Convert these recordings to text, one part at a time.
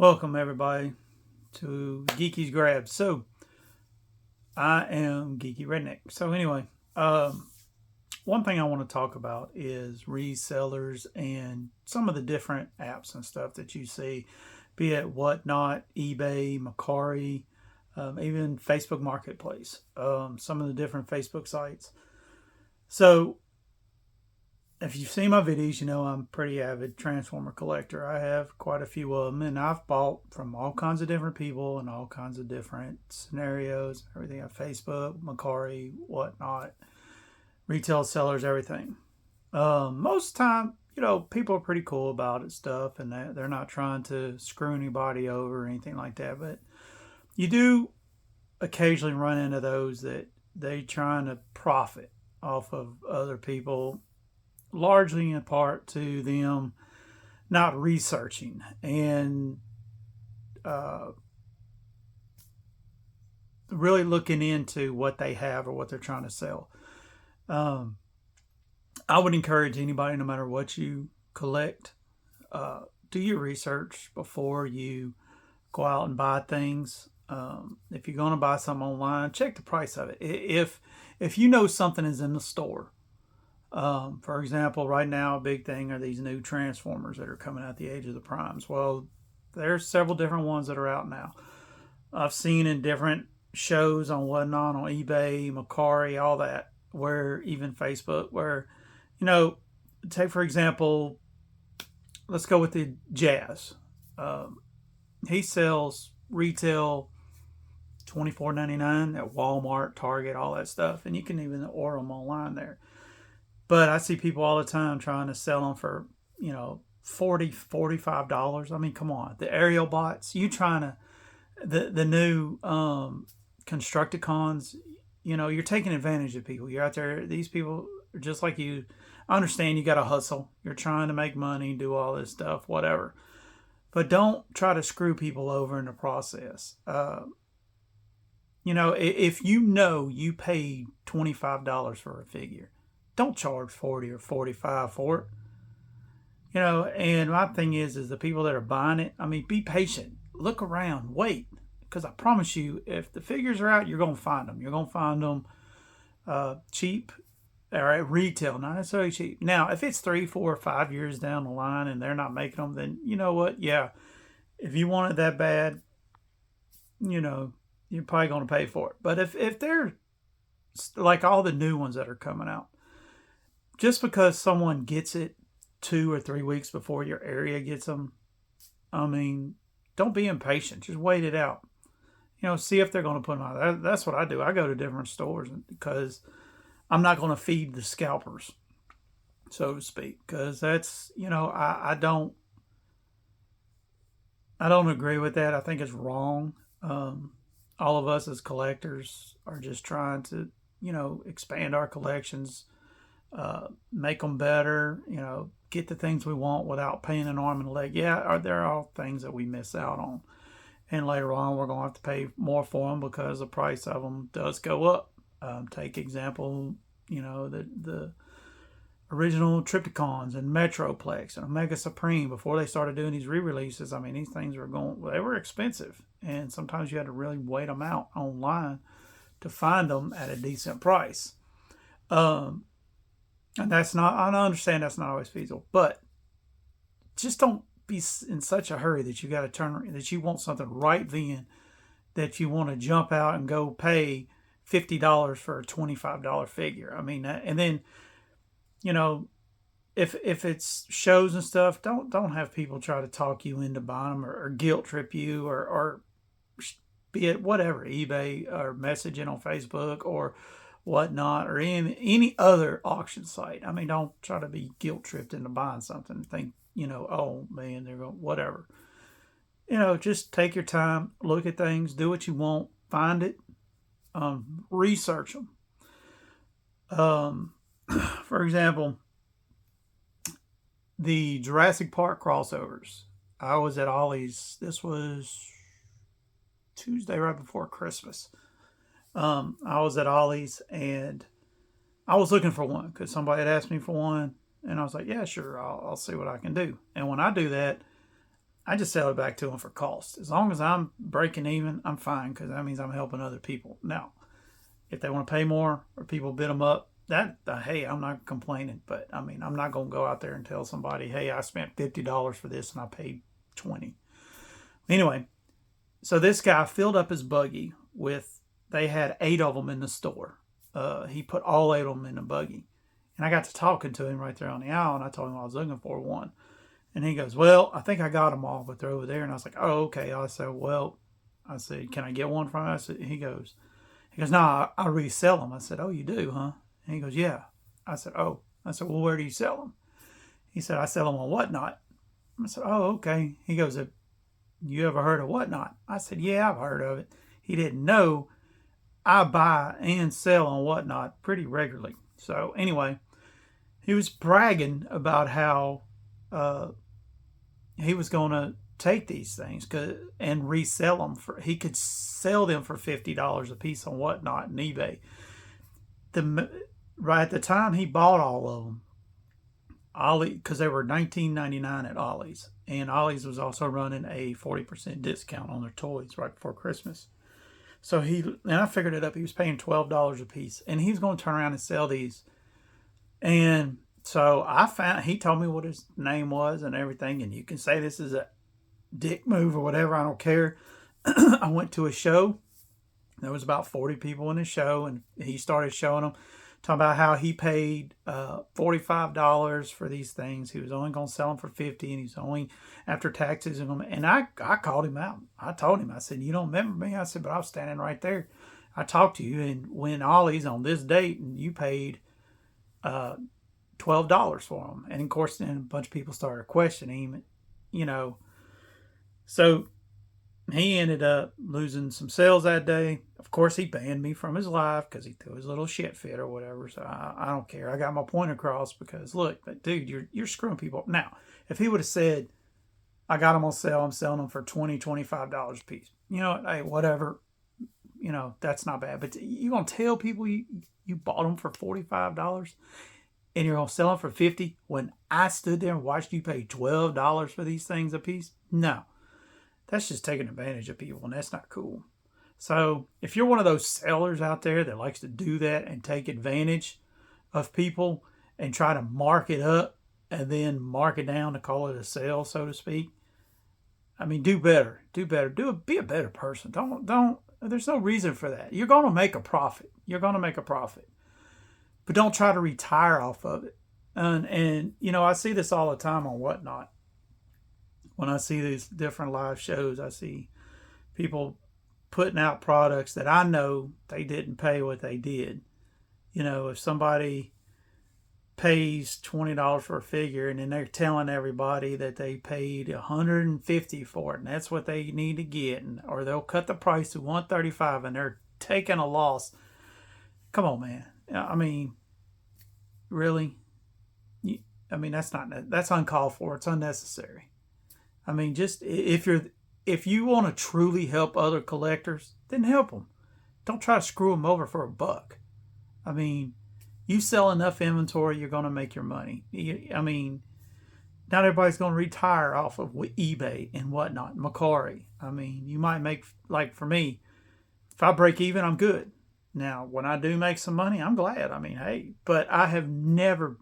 Welcome everybody to Geeky's Grab. So I am Geeky Redneck. So anyway, one thing I want to talk about is resellers and some of the different apps and stuff that you see, be it Whatnot, eBay, Macari, even Facebook Marketplace, some of the different Facebook sites. So if you've seen my videos, you know I'm a pretty avid Transformer collector. I have quite a few of them, and I've bought from all kinds of different people and all kinds of different scenarios, everything on Facebook, Macari, Whatnot, retail sellers, everything. Most of the time, people are pretty cool about it, stuff, and they're not trying to screw anybody over or anything like that. But you do occasionally run into those that they trying to profit off of other people, largely in part to them not researching and uh, really looking into what they have or what they're trying to sell. Um, I would encourage anybody, no matter what you collect, do your research before you go out and buy things. If you're going to buy something online, check the price of it. If you know something is in the store, for example, right now a big thing are these new Transformers that are coming out the Age of the Primes. Well, there's several different ones that are out now. I've seen in different shows on Whatnot, on eBay, Macari, all that, where even Facebook, where, you know, take for example, let's go with the Jazz. Um, he sells retail $24.99 at Walmart, Target, all that stuff, and you can even order them online there. But I see people all the time trying to sell them for, $40, $45. I mean, come on. The aerial bots, you trying to, the new Constructicons, you're taking advantage of people. You're out there, these people are just like you. I understand you got to hustle. You're trying to make money, do all this stuff, whatever. But don't try to screw people over in the process. If you know you paid $25 for a figure, don't charge 40 or 45 for it. And my thing is the people that are buying it, I mean, be patient. Look around, wait. Because I promise you, if the figures are out, you're going to find them. You're going to find them cheap or at retail, not necessarily cheap. Now, if it's 3, 4, or 5 years down the line and they're not making them, then you know what? Yeah, if you want it that bad, you're probably going to pay for it. But if they're like all the new ones that are coming out, just because someone gets it 2 or 3 weeks before your area gets them, I mean, don't be impatient. Just wait it out. See if they're going to put them out. That's what I do. I go to different stores because I'm not going to feed the scalpers, so to speak. Because that's, I don't agree with that. I think it's wrong. All of us as collectors are just trying to, expand our collections, make them better, get the things we want without paying an arm and a leg. Yeah, there are all things that we miss out on. And later on, we're going to have to pay more for them because the price of them does go up. Take example, the original Triptychons and Metroplex and Omega Supreme, before they started doing these re-releases, I mean, these things they were expensive. And sometimes you had to really wait them out online to find them at a decent price. And that's not, I understand that's not always feasible, but just don't be in such a hurry that you got to that you want something right then, that you want to jump out and go pay $50 for a $25 figure. I mean, and then, if it's shows and stuff, don't have people try to talk you into buying them, or guilt trip you, or be it whatever, eBay or messaging on Facebook or Whatnot, or any other auction site. I mean, don't try to be guilt tripped into buying something and think, oh man, they're going, whatever. Just take your time, look at things, do what you want, find it, research them. For example, the Jurassic Park crossovers. I was at Ollie's. This was Tuesday, right before Christmas. I was at Ollie's and I was looking for one because somebody had asked me for one, and I was like, "Yeah, sure, I'll see what I can do." And when I do that, I just sell it back to them for cost. As long as I'm breaking even, I'm fine because that means I'm helping other people. Now, if they want to pay more or people bid them up, hey, I'm not complaining. But I mean, I'm not going to go out there and tell somebody, hey, I spent $50 for this and I paid 20. Anyway, so this guy filled up his buggy with, they had 8 of them in the store. He put all 8 of them in the buggy. And I got to talking to him right there on the aisle, and I told him I was looking for one. And he goes, well, I think I got them all, but they're over there. And I was like, oh, okay. I said, well, I said, can I get one from you? I said, he goes, no, I resell them. I said, oh, you do, huh? And he goes, yeah. I said, oh. I said, well, where do you sell them? He said, I sell them on Whatnot. I said, oh, okay. He goes, you ever heard of Whatnot? I said, yeah, I've heard of it. He didn't know I buy and sell on Whatnot pretty regularly. So anyway, he was bragging about how he was going to take these things and resell them he could sell them for $50 a piece on Whatnot and eBay. Right at the time he bought all of them, Ollie, because they were $19.99 at Ollie's, and Ollie's was also running a 40% discount on their toys right before Christmas. So and I figured it up. He was paying $12 a piece, and he's going to turn around and sell these. And so he told me what his name was and everything, and you can say this is a dick move or whatever, I don't care. I went to a show. There was about 40 people in the show, and he started showing them, talking about how he paid $45 for these things. He was only going to sell them for $50, and he's only after taxes. And I called him out. I told him, I said, you don't remember me? I said, but I was standing right there. I talked to you, and when Ollie's on this date, and you paid $12 for them. And of course, then a bunch of people started questioning him, So he ended up losing some sales that day. Of course, he banned me from his live because he threw his little shit fit or whatever. So I don't care. I got my point across because, look, dude, you're screwing people up. Now, if he would have said, I got them on sale, I'm selling them for $20, $25 a piece. Hey, whatever. That's not bad. But you're going to tell people you bought them for $45 and you're going to sell them for $50 when I stood there and watched you pay $12 for these things a piece? No. That's just taking advantage of people, and that's not cool. So if you're one of those sellers out there that likes to do that and take advantage of people and try to mark it up and then mark it down to call it a sale, so to speak, I mean, do better. Be a better person. Don't. There's no reason for that. You're going to make a profit. But don't try to retire off of it. And I see this all the time on Whatnot. When I see these different live shows, I see people putting out products that I know they didn't pay what they did. If somebody pays $20 for a figure and then they're telling everybody that they paid $150 for it and that's what they need to get, or they'll cut the price to $135 and they're taking a loss. Come on, man. I mean, really? That's uncalled for. It's unnecessary. I mean, just if you want to truly help other collectors, then help them. Don't try to screw them over for $1. I mean, you sell enough inventory, you're going to make your money. Not everybody's going to retire off of eBay and Whatnot, Macari. I mean, you might make, like for me, if I break even, I'm good. Now, when I do make some money, I'm glad. I mean, hey, but I have never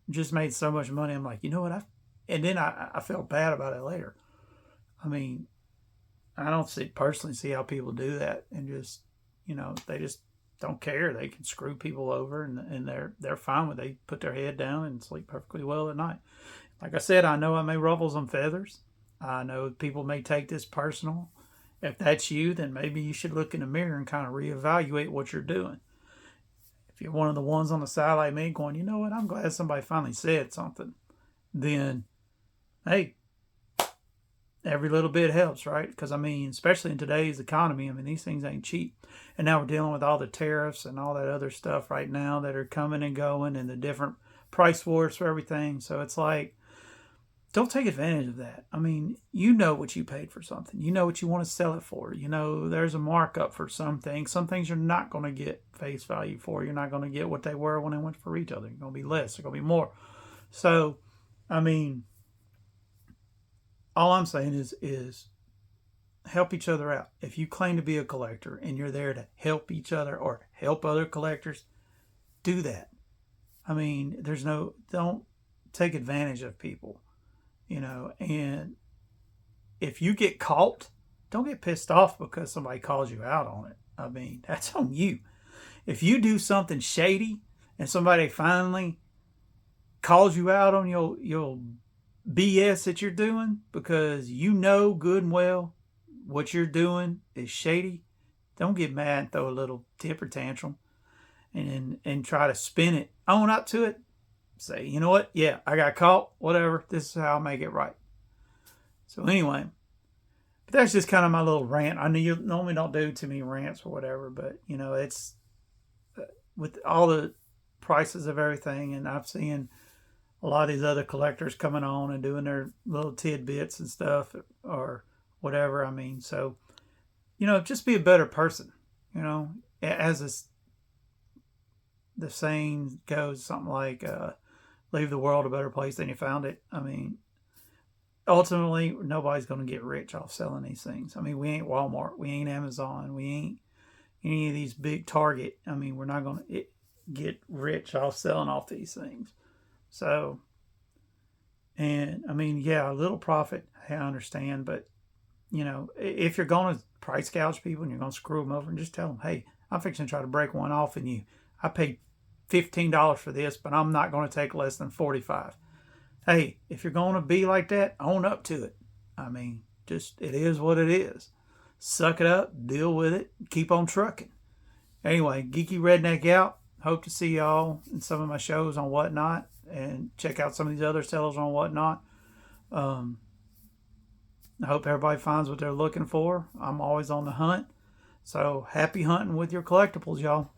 just made so much money. I'm like, you know what? And then I felt bad about it later. I mean, I don't personally see how people do that and just, they just don't care. They can screw people over and they're fine with it. They put their head down and sleep perfectly well at night. Like I said, I know I may ruffle some feathers. I know people may take this personal. If that's you, then maybe you should look in the mirror and kind of reevaluate what you're doing. If you're one of the ones on the side like me going, you know what, I'm glad somebody finally said something, then hey, every little bit helps, right? Because, especially in today's economy, these things ain't cheap. And now we're dealing with all the tariffs and all that other stuff right now that are coming and going and the different price wars for everything. So it's like, don't take advantage of that. You know what you paid for something. You know what you want to sell it for. There's a markup for some things. Some things you're not going to get face value for. You're not going to get what they were when they went for retail. They're going to be less. They're going to be more. So, all I'm saying is help each other out. If you claim to be a collector and you're there to help each other or help other collectors, do that. I mean, don't take advantage of people, and if you get caught, don't get pissed off because somebody calls you out on it. I mean, that's on you. If you do something shady and somebody finally calls you out on your BS that you're doing because you know good and well what you're doing is shady, don't get mad and throw a little temper tantrum and try to spin it. Own up to it. Say, you know what? Yeah, I got caught. Whatever. This is how I'll make it right. So anyway, but that's just kind of my little rant. I know you normally don't do too many rants or whatever, but it's with all the prices of everything, and I've seen a lot of these other collectors coming on and doing their little tidbits and stuff or whatever. I mean, so just be a better person. As the saying goes, something like leave the world a better place than you found it. I mean, ultimately, nobody's going to get rich off selling these things. I mean, we ain't Walmart, we ain't Amazon, we ain't any of these big Target. I mean, we're not going to get rich off selling off these things. So, and I mean, yeah, a little profit, I understand, but if you're going to price gouge people and you're going to screw them over, and just tell them, hey, I'm fixing to try to break one off in you. I paid $15 for this, but I'm not going to take less than $45. Hey, if you're going to be like that, own up to it. I mean, just it is what it is. Suck it up, deal with it, keep on trucking. Anyway, Geeky Redneck out. Hope to see y'all in some of my shows on Whatnot, and check out some of these other sellers on Whatnot. I hope everybody finds what they're looking for. I'm always on the hunt. So happy hunting with your collectibles, y'all.